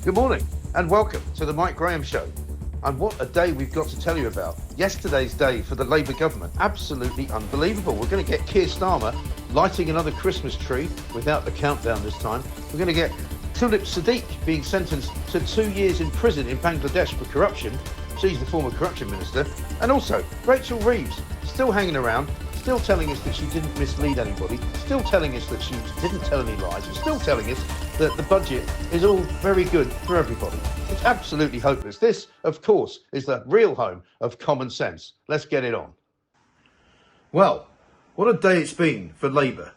Good morning and welcome to the Mike Graham Show. And what a day we've got to tell you about. Yesterday's day for the Labour government, absolutely unbelievable. We're going to get Keir Starmer lighting another Christmas tree without the countdown this time. We're going to get Tulip Siddiq being sentenced to 2 years in prison in Bangladesh for corruption. She's the former corruption minister. And also Rachel Reeves still hanging around, still telling us that she didn't mislead anybody, still telling us that she didn't tell any lies, and still telling us that the budget is all very good for everybody. It's absolutely hopeless. This, of course, is the real home of common sense. Let's get it on. Well, what a day it's been for Labour.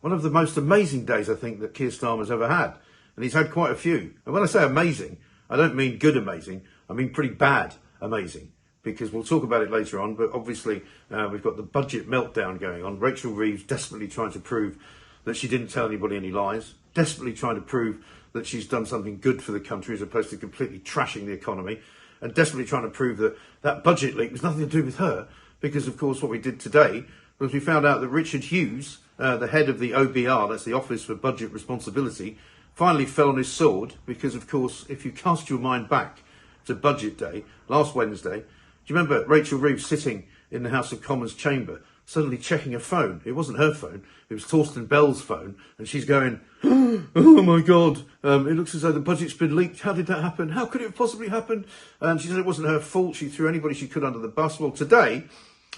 One of the most amazing days, I think, that Keir Starmer's ever had. And he's had quite a few. And when I say amazing, I don't mean good amazing. I mean pretty bad amazing. Because we'll talk about it later on. But obviously, we've got the budget meltdown going on. Rachel Reeves desperately trying to prove that she didn't tell anybody any lies. Desperately trying to prove that she's done something good for the country as opposed to completely trashing the economy. And desperately trying to prove that that budget leak was nothing to do with her. Because, of course, what we did today was we found out that Richard Hughes, the head of the OBR, that's the Office for Budget Responsibility, finally fell on his sword because, of course, if you cast your mind back to Budget Day, last Wednesday, do you remember Rachel Reeves sitting in the House of Commons chamber, suddenly checking her phone? It wasn't her phone, it was Torsten Bell's phone, and she's going, oh my God, it looks as though the budget's been leaked. How did that happen? How could it have possibly happened? And she said it wasn't her fault. She threw anybody she could under the bus. Well, today,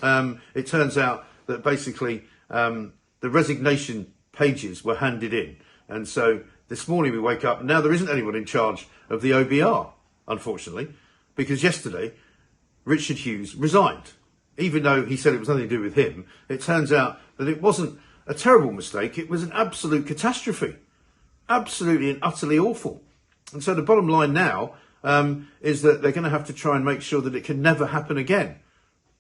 it turns out that basically the resignation pages were handed in. And so this morning we wake up and now there isn't anyone in charge of the OBR, unfortunately, because yesterday Richard Hughes resigned. Even though he said it was nothing to do with him, it turns out that it wasn't a terrible mistake, it was an absolute catastrophe. Absolutely and utterly awful. And so the bottom line now is that they're going to have to try and make sure that it can never happen again.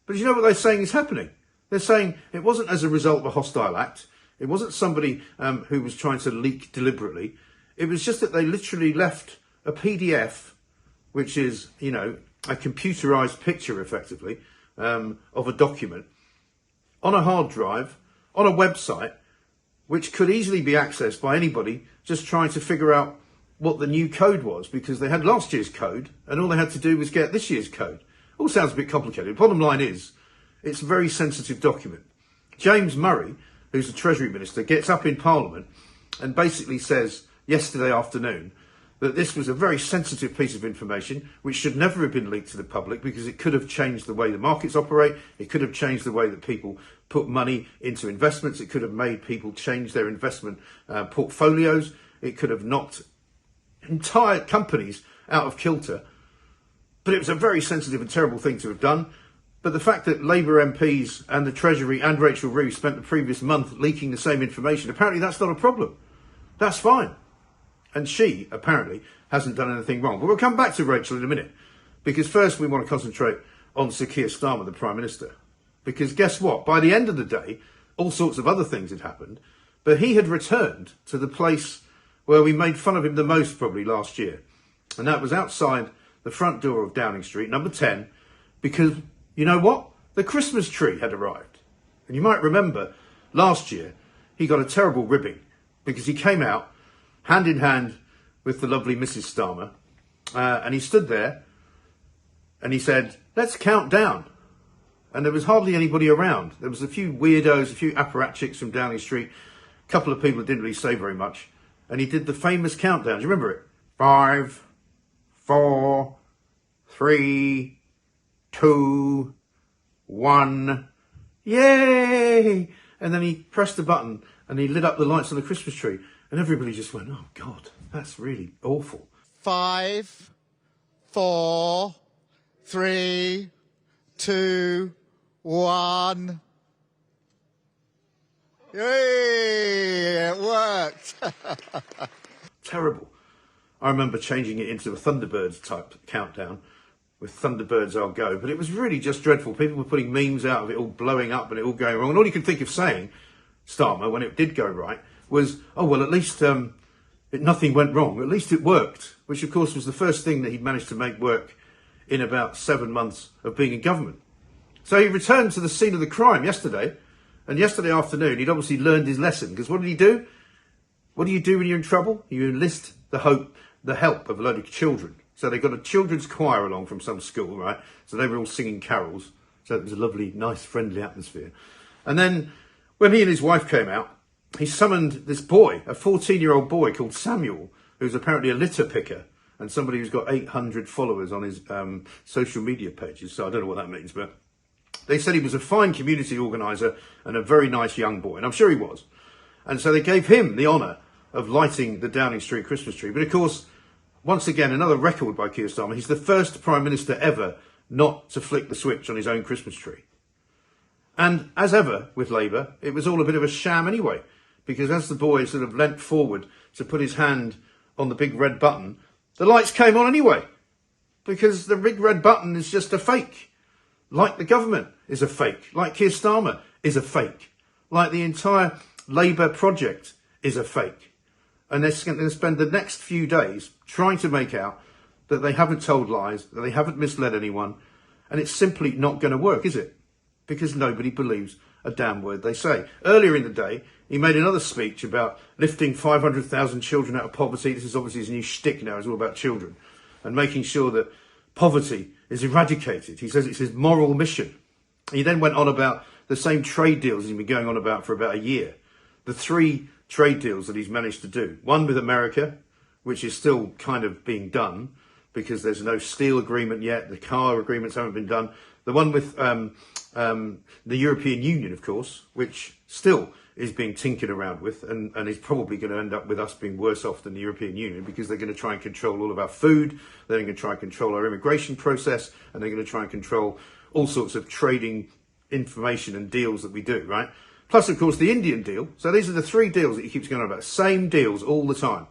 But you know what they're saying is happening? They're saying it wasn't as a result of a hostile act. It wasn't somebody who was trying to leak deliberately. It was just that they literally left a PDF, which is, you know, a computerized picture, effectively, of a document on a hard drive, on a website, which could easily be accessed by anybody just trying to figure out what the new code was, because they had last year's code and all they had to do was get this year's code. All sounds a bit complicated. The bottom line is, it's a very sensitive document. James Murray, who's the Treasury Minister, gets up in Parliament and basically says yesterday afternoon that this was a very sensitive piece of information which should never have been leaked to the public because it could have changed the way the markets operate, it could have changed the way that people put money into investments, it could have made people change their investment portfolios, it could have knocked entire companies out of kilter. But it was a very sensitive and terrible thing to have done. But the fact that Labour MPs and the Treasury and Rachel Reeves spent the previous month leaking the same information, apparently that's not a problem. That's fine. And she, apparently, hasn't done anything wrong. But we'll come back to Rachel in a minute. Because first we want to concentrate on Sir Keir Starmer, the Prime Minister. Because guess what? By the end of the day, all sorts of other things had happened. But he had returned to the place where we made fun of him the most probably last year. And that was outside the front door of Downing Street, number 10. Because, you know what? The Christmas tree had arrived. And you might remember last year, he got a terrible ribbing. Because he came out hand in hand with the lovely Mrs. Starmer, and he stood there and he said, let's count down. And there was hardly anybody around. There was a few weirdos, a few apparatchiks from Downing Street, a couple of people that didn't really say very much. And he did the famous countdown. Do you remember it? 5, 4, 3, 2, 1. Yay! And then he pressed the button and he lit up the lights on the Christmas tree. And everybody just went, oh, God, that's really awful. 5, 4, 3, 2, 1. Yay! It worked. Terrible. I remember changing it into a Thunderbirds type countdown. With Thunderbirds I'll go. But it was really just dreadful. People were putting memes out of it all blowing up and it all going wrong. And all you could think of saying, Starmer, when it did go right, was, oh, well, at least nothing went wrong. At least it worked, which, of course, was the first thing that he'd managed to make work in about 7 months of being in government. So he returned to the scene of the crime yesterday, and yesterday afternoon he'd obviously learned his lesson, because what did he do? What do you do when you're in trouble? You enlist the hope the help of a load of children. So they got a children's choir along from some school, right? So they were all singing carols. So it was a lovely, nice, friendly atmosphere. And then when he and his wife came out, he summoned this boy, a 14-year-old boy called Samuel, who's apparently a litter picker and somebody who's got 800 followers on his social media pages. So I don't know what that means, but they said he was a fine community organiser and a very nice young boy. And I'm sure he was. And so they gave him the honour of lighting the Downing Street Christmas tree. But of course, once again, another record by Keir Starmer. He's the first Prime Minister ever not to flick the switch on his own Christmas tree. And as ever with Labour, it was all a bit of a sham anyway, because as the boy sort of leant forward to put his hand on the big red button, the lights came on anyway, because the big red button is just a fake. Like the government is a fake, like Keir Starmer is a fake, like the entire Labour project is a fake. And they're going to spend the next few days trying to make out that they haven't told lies, that they haven't misled anyone, and it's simply not going to work, is it? Because nobody believes a damn word they say. Earlier in the day, he made another speech about lifting 500,000 children out of poverty. This is obviously his new shtick now, it's all about children, and making sure that poverty is eradicated. He says it's his moral mission. He then went on about the same trade deals he's been going on about for about a year. The 3 trade deals that he's managed to do. One with America, which is still kind of being done because there's no steel agreement yet. The car agreements haven't been done. The one with the European Union, of course, which still is being tinkered around with and is probably going to end up with us being worse off than the European Union, because they're going to try and control all of our food, they're going to try and control our immigration process, and they're going to try and control all sorts of trading information and deals that we do, right? Plus, of course, the Indian deal. So these are the 3 deals that he keeps going on about. Same deals all the time.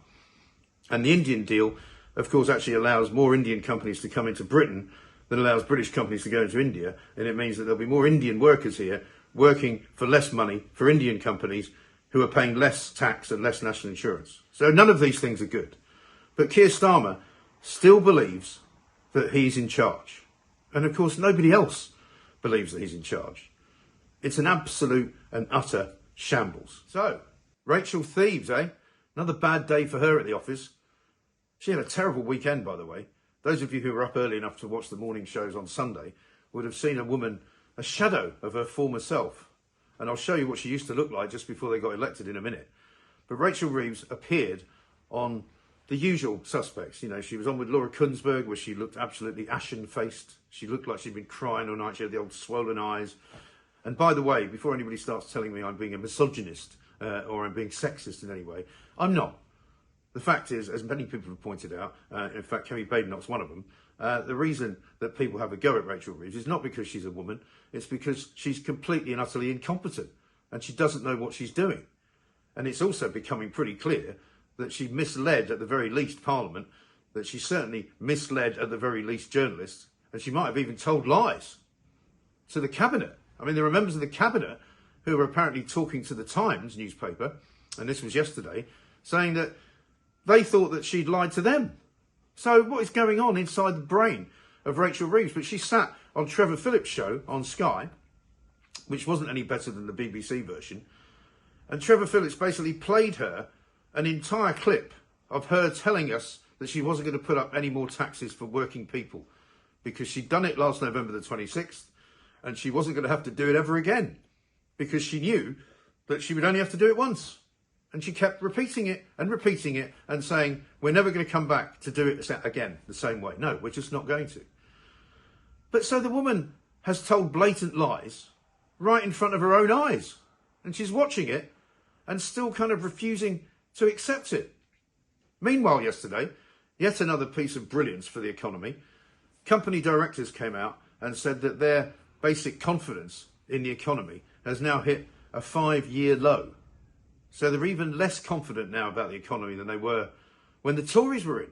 And the Indian deal, of course, actually allows more Indian companies to come into Britain than allows British companies to go into India. And it means that there'll be more Indian workers here working for less money for Indian companies who are paying less tax and less national insurance. So none of these things are good. But Keir Starmer still believes that he's in charge. And of course, nobody else believes that he's in charge. It's an absolute and utter shambles. So, Rachel Thieves, eh? Another bad day for her at the office. She had a terrible weekend, by the way. Those of you who were up early enough to watch the morning shows on Sunday would have seen a woman, a shadow of her former self. And I'll show you what she used to look like just before they got elected in a minute. But Rachel Reeves appeared on the usual suspects. You know, she was on with Laura Kunsberg, where she looked absolutely ashen-faced. She looked like she'd been crying all night. She had the old swollen eyes. And by the way, before anybody starts telling me I'm being a misogynist or I'm being sexist in any way, I'm not. The fact is, as many people have pointed out, in fact, Kemi Badenoch's one of them, the reason that people have a go at Rachel Reeves is not because she's a woman, it's because she's completely and utterly incompetent and she doesn't know what she's doing. And it's also becoming pretty clear that she misled at the very least Parliament, that she certainly misled at the very least journalists, and she might have even told lies to the Cabinet. I mean, there are members of the Cabinet who were apparently talking to the Times newspaper, and this was yesterday, saying that they thought that she'd lied to them. So what is going on inside the brain of Rachel Reeves? But she sat on Trevor Phillips' show on Sky, which wasn't any better than the BBC version, and Trevor Phillips basically played her an entire clip of her telling us that she wasn't going to put up any more taxes for working people because she'd done it last November the 26th, and she wasn't going to have to do it ever again because she knew that she would only have to do it once. And she kept repeating it and saying, we're never going to come back to do it again the same way. No, we're just not going to. But so the woman has told blatant lies right in front of her own eyes. And she's watching it and still kind of refusing to accept it. Meanwhile, yesterday, yet another piece of brilliance for the economy. Company directors came out and said that their basic confidence in the economy has now hit a 5-year low. So they're even less confident now about the economy than they were when the Tories were in.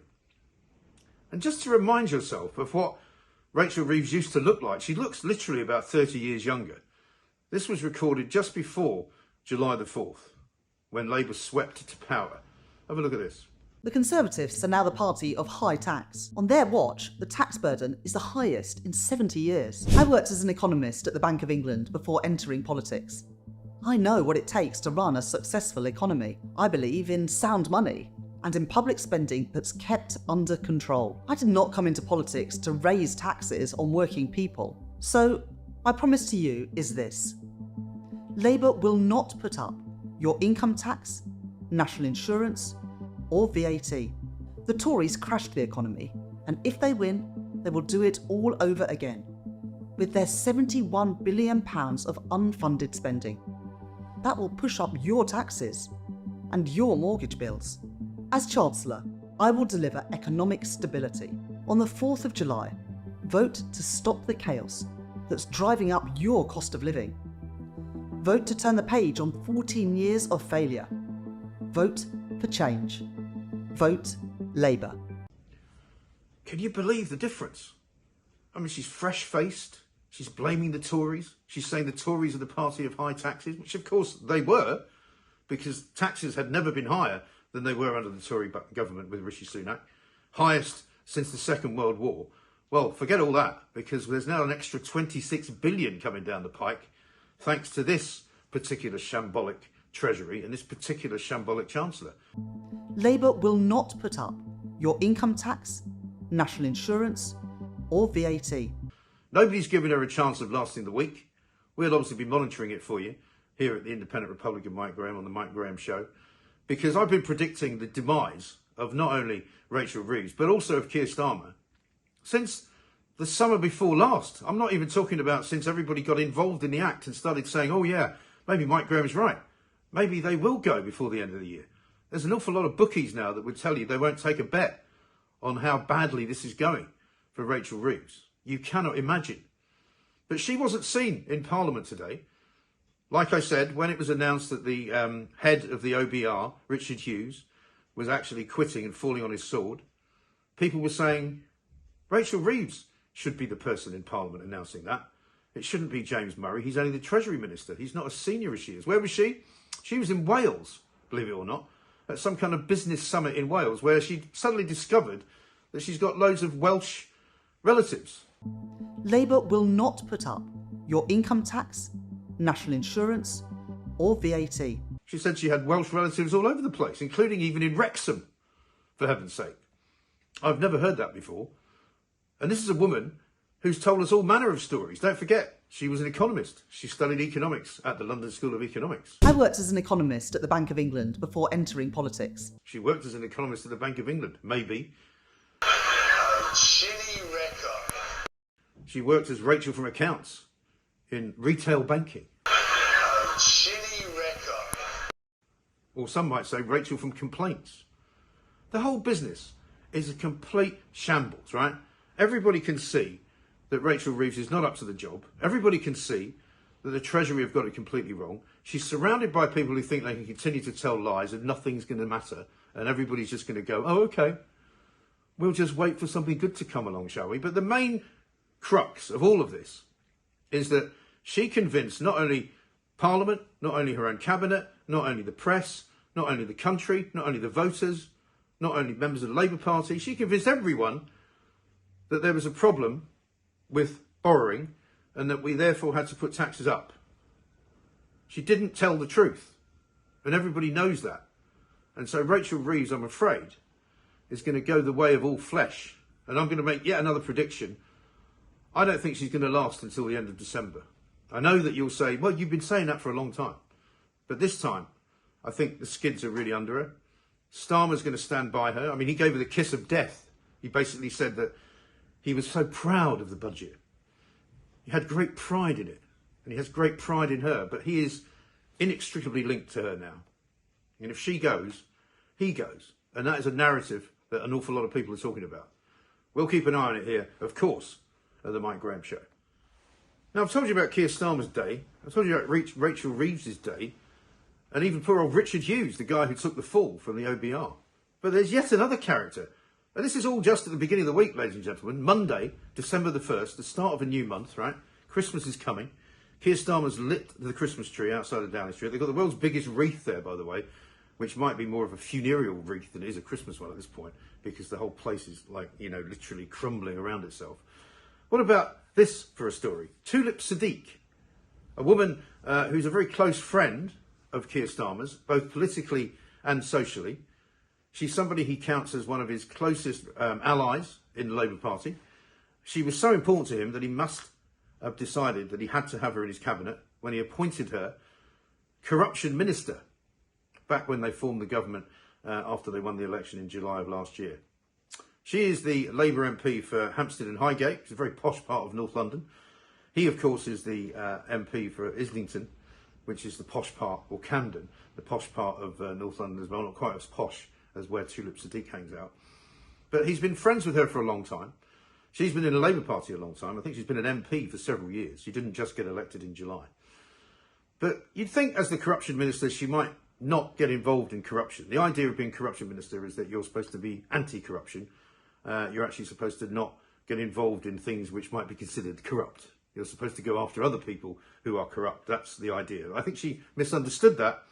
And just to remind yourself of what Rachel Reeves used to look like, she looks literally about 30 years younger. This was recorded just before July the 4th, when Labour swept to power. Have a look at this. The Conservatives are now the party of high tax. On their watch, the tax burden is the highest in 70 years. I worked as an economist at the Bank of England before entering politics. I know what it takes to run a successful economy. I believe in sound money and in public spending that's kept under control. I did not come into politics to raise taxes on working people. So my promise to you is this. Labour will not put up your income tax, national insurance or VAT. The Tories crashed the economy, and if they win, they will do it all over again with their £71 billion of unfunded spending. That will push up your taxes and your mortgage bills. As Chancellor, I will deliver economic stability. On the 4th of July, vote to stop the chaos that's driving up your cost of living. Vote to turn the page on 14 years of failure. Vote for change. Vote Labour. Can you believe the difference? I mean, she's fresh-faced. She's blaming the Tories. She's saying the Tories are the party of high taxes, which of course they were, because taxes had never been higher than they were under the Tory government with Rishi Sunak. Highest since the Second World War. Well, forget all that, because there's now an extra 26 billion coming down the pike, thanks to this particular shambolic Treasury and this particular shambolic Chancellor. Labour will not put up your income tax, national insurance or VAT. Nobody's given her a chance of lasting the week. We'll obviously be monitoring it for you here at the Independent Republican Mike Graham on the Mike Graham Show, because I've been predicting the demise of not only Rachel Reeves, but also of Keir Starmer since the summer before last. I'm not even talking about since everybody got involved in the act and started saying, oh yeah, maybe Mike Graham's right. Maybe they will go before the end of the year. There's an awful lot of bookies now that would tell you they won't take a bet on how badly this is going for Rachel Reeves. You cannot imagine. But she wasn't seen in Parliament today. Like I said, when it was announced that the head of the OBR, Richard Hughes, was actually quitting and falling on his sword, people were saying Rachel Reeves should be the person in Parliament announcing that. It shouldn't be James Murray. He's only the Treasury Minister. He's not as senior as she is. Where was she? She was in Wales, believe it or not, at some kind of business summit in Wales, where she suddenly discovered that she's got loads of Welsh relatives. Labour will not put up your income tax, national insurance or VAT. She said she had Welsh relatives all over the place, including even in Wrexham, for heaven's sake. I've never heard that before. And this is a woman who's told us all manner of stories. Don't forget, she was an economist. She studied economics at the London School of Economics. I worked as an economist at the Bank of England before entering politics. She worked as an economist at the Bank of England, maybe. Shitty record. She worked as Rachel from accounts in retail banking. Shitty record. Or some might say Rachel from complaints. The whole business is a complete shambles, right? Everybody can see that Rachel Reeves is not up to the job. Everybody can see that the Treasury have got it completely wrong. She's surrounded by people who think they can continue to tell lies and nothing's going to matter. And everybody's just going to go, oh, okay, we'll just wait for something good to come along, shall we? But the main crux of all of this is that she convinced not only Parliament, not only her own cabinet, not only the press, not only the country, not only the voters, not only members of the Labour Party, she convinced everyone that there was a problem with borrowing and that we therefore had to put taxes up. She didn't tell the truth, and everybody knows that. And so Rachel Reeves, I'm afraid, is going to go the way of all flesh. And I'm going to make yet another prediction. I don't think she's going to last until the end of December. I know that you'll say, well, you've been saying that for a long time. But this time, I think the skids are really under her. Starmer's going to stand by her. I mean, he gave her the kiss of death. He basically said that he was so proud of the budget. He had great pride in it. And he has great pride in her. But he is inextricably linked to her now. And if she goes, he goes. And that is a narrative that an awful lot of people are talking about. We'll keep an eye on it here, of course, at the Mike Graham Show. Now, I've told you about Keir Starmer's day. I've told you about Rachel Reeves' day. And even poor old Richard Hughes, the guy who took the fall from the OBR. But there's yet another character. And this is all just at the beginning of the week, ladies and gentlemen. Monday, December the 1st, the start of a new month, right? Christmas is coming. Keir Starmer's lit the Christmas tree outside of Downing Street. They've got the world's biggest wreath there, by the way, which might be more of a funereal wreath than it is a Christmas one at this point, because the whole place is like, you know, literally crumbling around itself. What about this for a story? Tulip Siddiq, a woman who's a very close friend of Keir Starmer's, both politically and socially. She's somebody he counts as one of his closest allies in the Labour Party. She was so important to him that he must have decided that he had to have her in his cabinet when he appointed her corruption minister back when they formed the government after they won the election in July of last year. She is the Labour MP for Hampstead and Highgate. It's a very posh part of North London. He, of course, is the MP for Islington, which is the posh part, or Camden, the posh part of North London as well, not quite as posh as where Tulip Siddiq hangs out. But he's been friends with her for a long time. She's been in the Labour Party a long time. I think she's been an MP for several years. She didn't just get elected in July. But you'd think as the corruption minister, she might not get involved in corruption. The idea of being corruption minister is that you're supposed to be anti-corruption. You're actually supposed to not get involved in things which might be considered corrupt. You're supposed to go after other people who are corrupt. That's the idea. I think she misunderstood that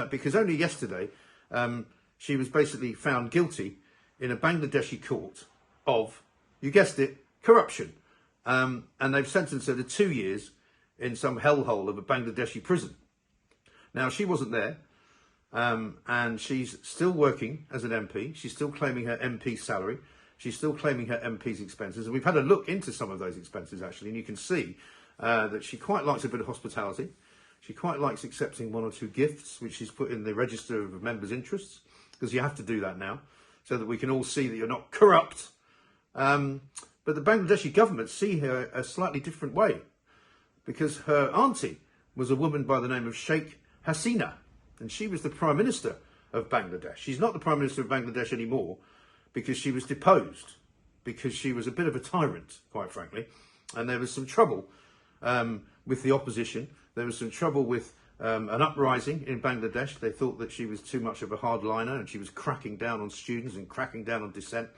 because only yesterday she was basically found guilty in a Bangladeshi court of, you guessed it, corruption. And they've sentenced her to 2 years in some hellhole of a Bangladeshi prison. Now, she wasn't there, and she's still working as an MP. She's still claiming her MP salary. She's still claiming her MP's expenses. And we've had a look into some of those expenses, actually, and you can see that she quite likes a bit of hospitality. She quite likes accepting 1 or 2 gifts, which she's put in the register of members' interests, because you have to do that now, so that we can all see that you're not corrupt. But the Bangladeshi government see her a slightly different way, because her auntie was a woman by the name of Sheikh Hasina, and she was the Prime Minister of Bangladesh. She's not the Prime Minister of Bangladesh anymore because she was deposed, because she was a bit of a tyrant, quite frankly, and there was some trouble with the opposition. There was some trouble with an uprising in Bangladesh. They thought that she was too much of a hardliner and she was cracking down on students and cracking down on dissent.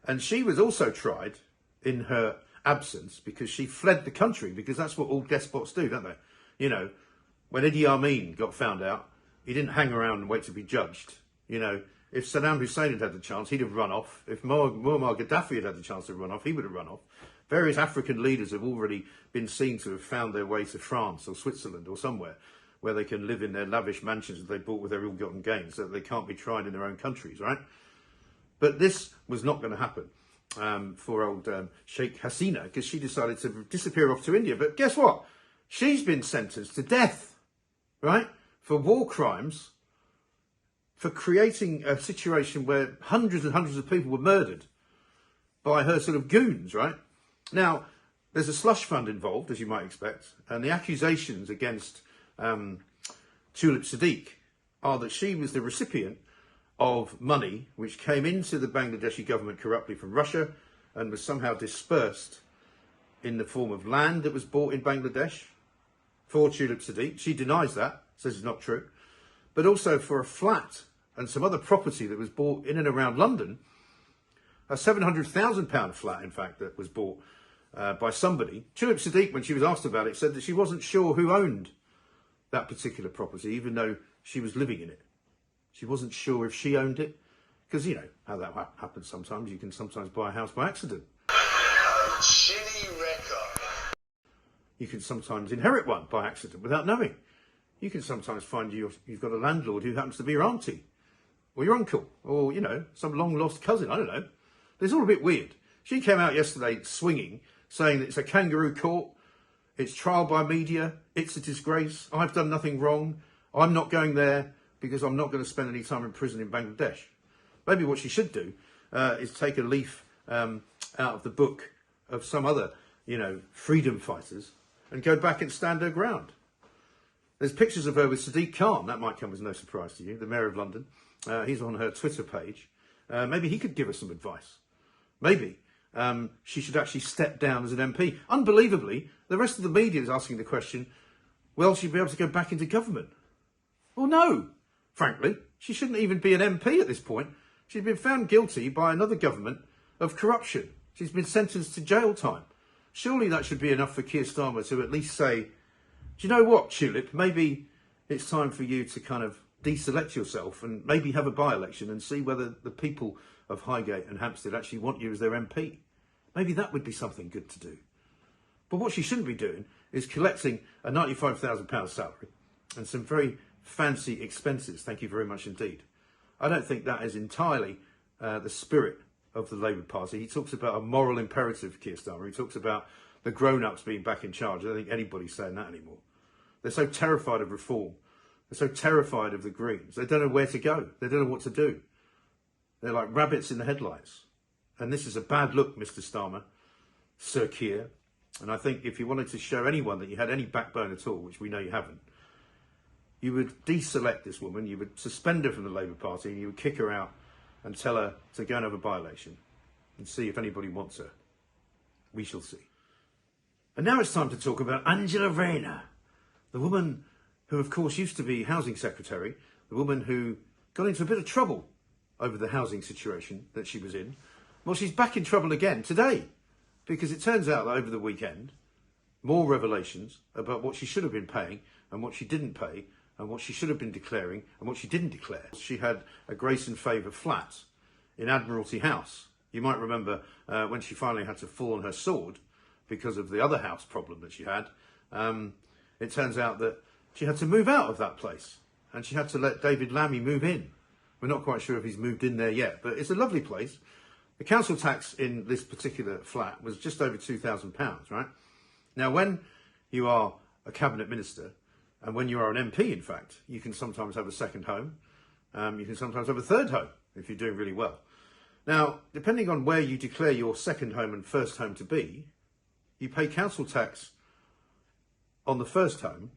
And she was also tried in her absence because she fled the country, because that's what all despots do, don't they? You know, when Idi Amin got found out, he didn't hang around and wait to be judged. You know, if Saddam Hussein had the chance, he'd have run off. If Muammar Gaddafi had the chance to run off, he would have run off. Various African leaders have already been seen to have found their way to France or Switzerland or somewhere where they can live in their lavish mansions that they bought with their ill-gotten gains, so that they can't be tried in their own countries, right? But this was not going to happen for old Sheikh Hasina, because she decided to disappear off to India. But guess what? She's been sentenced to death, right? For war crimes, for creating a situation where hundreds and hundreds of people were murdered by her sort of goons, right? Now, there's a slush fund involved, as you might expect, and the accusations against Tulip Siddiq are that she was the recipient of money which came into the Bangladeshi government corruptly from Russia and was somehow dispersed in the form of land that was bought in Bangladesh for Tulip Siddiq. She denies that, says it's not true. But also for a flat and some other property that was bought in and around London, a £700,000 flat, in fact, that was bought by somebody. Tulip Siddiq, when she was asked about it, said that she wasn't sure who owned that particular property, even though she was living in it. She wasn't sure if she owned it, because you know how that happens sometimes. You can sometimes buy a house by accident. Chili record. You can sometimes inherit one by accident without knowing. You can sometimes find you've got a landlord who happens to be your auntie, or your uncle, or, you know, some long-lost cousin. I don't know. It's all a bit weird. She came out yesterday swinging, saying that it's a kangaroo court, it's trial by media, it's a disgrace, I've done nothing wrong, I'm not going there because I'm not going to spend any time in prison in Bangladesh. Maybe what she should do is take a leaf out of the book of some other, you know, freedom fighters and go back and stand her ground. There's pictures of her with Sadiq Khan. That might come as no surprise to you, the Mayor of London. He's on her Twitter page. Maybe he could give us some advice. Maybe she should actually step down as an MP. Unbelievably, the rest of the media is asking the question, will she be able to go back into government? Well, no, frankly. She shouldn't even be an MP at this point. She's been found guilty by another government of corruption. She's been sentenced to jail time. Surely that should be enough for Keir Starmer to at least say, do you know what, Tulip, maybe it's time for you to kind of deselect yourself and maybe have a by-election and see whether the people of Highgate and Hampstead actually want you as their MP. Maybe that would be something good to do. But what she shouldn't be doing is collecting a £95,000 salary and some very fancy expenses. Thank you very much indeed. I don't think that is entirely the spirit of the Labour Party. He talks about a moral imperative, Keir Starmer. He talks about the grown-ups being back in charge. I don't think anybody's saying that anymore. They're so terrified of reform. They're so terrified of the Greens. They don't know where to go. They don't know what to do. They're like rabbits in the headlights. And this is a bad look, Mr. Starmer, Sir Keir. And I think if you wanted to show anyone that you had any backbone at all, which we know you haven't, you would deselect this woman, you would suspend her from the Labour Party, and you would kick her out and tell her to go and have a by-election and see if anybody wants her. We shall see. And now it's time to talk about Angela Rayner, the woman who, of course, used to be Housing Secretary, the woman who got into a bit of trouble over the housing situation that she was in. Well, she's back in trouble again today, because it turns out that over the weekend, more revelations about what she should have been paying and what she didn't pay and what she should have been declaring and what she didn't declare. She had a grace and favour flat in Admiralty House. You might remember when she finally had to fall on her sword because of the other house problem that she had. It turns out that she had to move out of that place and she had to let David Lammy move in. We're not quite sure if he's moved in there yet, but it's a lovely place. The council tax in this particular flat was just over £2,000, right? Now, when you are a cabinet minister, and when you are an MP, in fact, you can sometimes have a second home. You can sometimes have a third home if you're doing really well. Now, depending on where you declare your second home and first home to be, you pay council tax on the first home.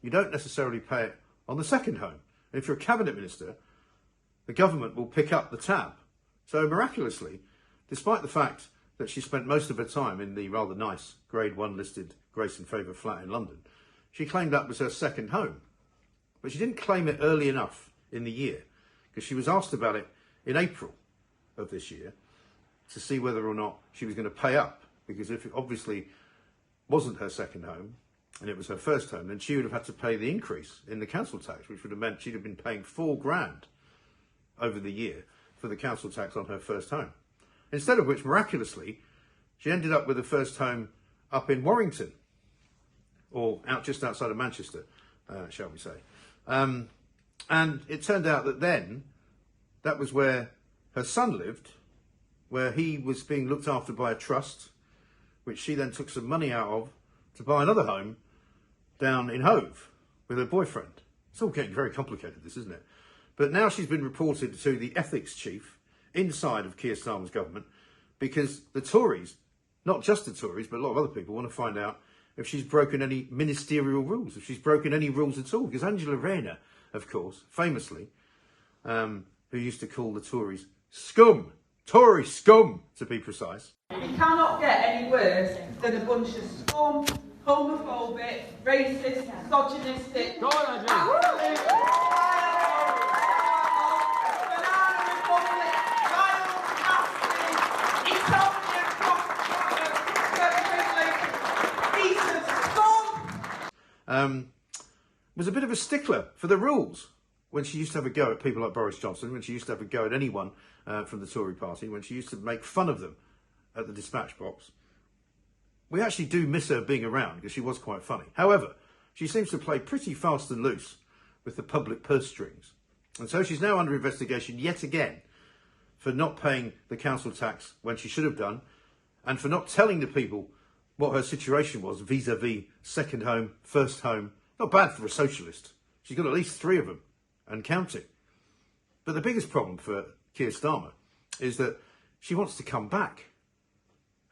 You don't necessarily pay it on the second home. And if you're a cabinet minister, the government will pick up the tab. So miraculously, despite the fact that she spent most of her time in the rather nice Grade 1 listed Grace and Favour flat in London, she claimed that was her second home. But she didn't claim it early enough in the year, because she was asked about it in April of this year to see whether or not she was going to pay up, because if it obviously wasn't her second home and it was her first home, then she would have had to pay the increase in the council tax, which would have meant she'd have been paying £4,000 over the year for the council tax on her first home. Instead of which, miraculously, she ended up with a first home up in Warrington, or just outside of Manchester, shall we say. And it turned out that then, that was where her son lived, where he was being looked after by a trust, which she then took some money out of to buy another home down in Hove with her boyfriend. It's all getting very complicated, this, isn't it? But now she's been reported to the ethics chief inside of Keir Starmer's government, because the Tories, not just the Tories, but a lot of other people want to find out if she's broken any ministerial rules, if she's broken any rules at all. Because Angela Rayner, of course, famously, who used to call the Tories scum, Tory scum, to be precise. It cannot get any worse than a bunch of scum, homophobic, racist, misogynistic... Go on, was a bit of a stickler for the rules when she used to have a go at people like Boris Johnson, when she used to have a go at anyone from the Tory party, when she used to make fun of them at the dispatch box. We actually do miss her being around because she was quite funny. However, she seems to play pretty fast and loose with the public purse strings. And so she's now under investigation yet again for not paying the council tax when she should have done, and for not telling the people what her situation was vis-a-vis second home, first home. Not bad for a socialist. She's got at least 3 of them and counting. But the biggest problem for Keir Starmer is that she wants to come back,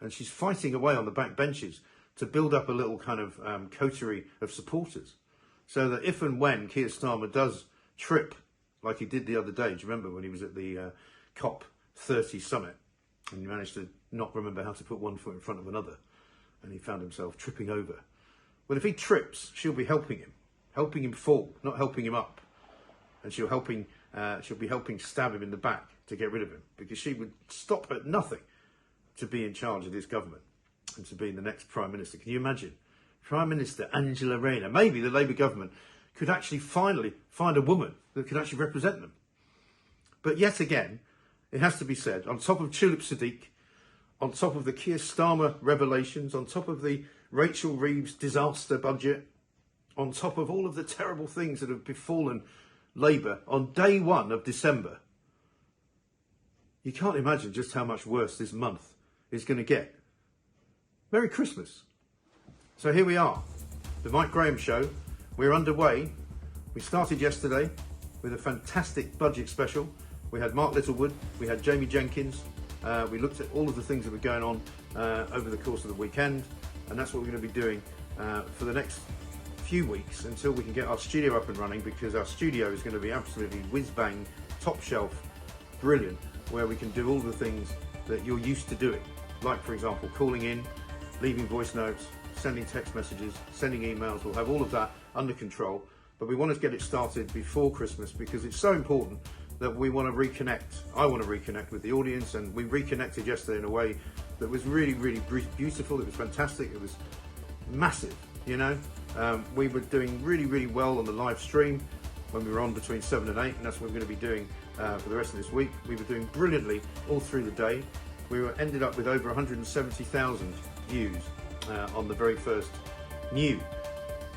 and she's fighting away on the back benches to build up a little kind of coterie of supporters, so that if and when Keir Starmer does trip like he did the other day, do you remember when he was at the COP30 summit and he managed to not remember how to put one foot in front of another, and he found himself tripping over. Well, if he trips, she'll be helping him fall, not helping him up. And she'll be helping stab him in the back to get rid of him, because she would stop at nothing to be in charge of this government and to be the next Prime Minister. Can you imagine? Prime Minister Angela Rayner. Maybe the Labour government could actually finally find a woman that could actually represent them. But yet again, it has to be said, on top of Tulip Siddiq, on top of the Keir Starmer revelations, on top of the Rachel Reeves disaster budget, on top of all of the terrible things that have befallen Labour, on day 1 of December, You can't imagine just how much worse this month is going to get. Merry Christmas. So here we are, the Mike Graham Show. We're underway. We started yesterday with a fantastic budget special. We had Mark Littlewood, we had Jamie Jenkins. We looked at all of the things that were going on over the course of the weekend, and that's what we're going to be doing for the next few weeks until we can get our studio up and running, because our studio is going to be absolutely whiz-bang, top shelf, brilliant, where we can do all the things that you're used to doing, like for example calling in, leaving voice notes, sending text messages, sending emails. We'll have all of that under control, but we want to get it started before Christmas because it's so important that we want to reconnect. I want to reconnect with the audience, and we reconnected yesterday in a way that was really, really beautiful. It was fantastic. It was massive, you know. We were doing really, really well on the live stream when we were on between 7 and 8, and that's what we're going to be doing for the rest of this week. We were doing brilliantly all through the day. We ended up with over 170,000 views on the very first new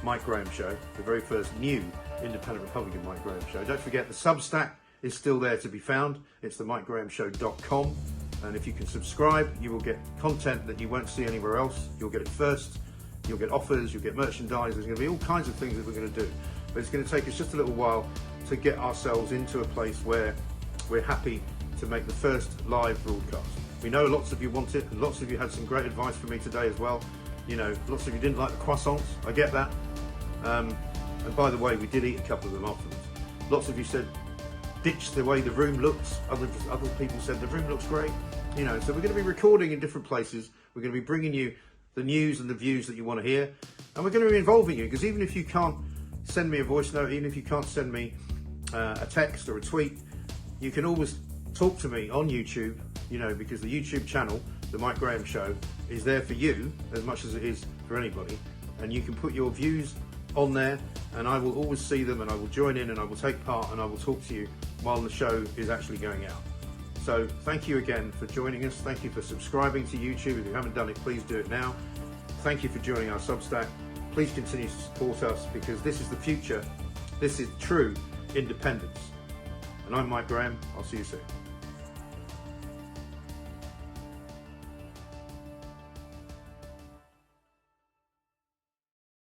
Mike Graham Show, the very first new Independent Republican Mike Graham Show. Don't forget, the Substack is still there to be found. It's the mikegrahamshow.com, and if you can subscribe, you will get content that you won't see anywhere else. You'll get it first. You'll get offers, you'll get merchandise. There's going to be all kinds of things that we're going to do, but it's going to take us just a little while to get ourselves into a place where we're happy to make the first live broadcast. We know lots of you want it, and lots of you had some great advice for me today as well. You know, lots of you didn't like the croissants. I get that. And by the way, we did eat a couple of them afterwards. Lots of you said, ditch the way the room looks. Other people said the room looks great. You know, so we're going to be recording in different places. We're going to be bringing you the news and the views that you want to hear, and we're going to be involving you, because even if you can't send me a voice note, even if you can't send me a text or a tweet, you can always talk to me on YouTube, you know, because the YouTube channel, the Mike Graham Show, is there for you as much as it is for anybody, and you can put your views on there, and I will always see them, and I will join in, and I will take part, and I will talk to you while the show is actually going out. So thank you again for joining us. Thank you for subscribing to YouTube. If you haven't done it, please do it now. Thank you for joining our Substack. Please continue to support us, because this is the future. This is true independence. And I'm Mike Graham. I'll see you soon.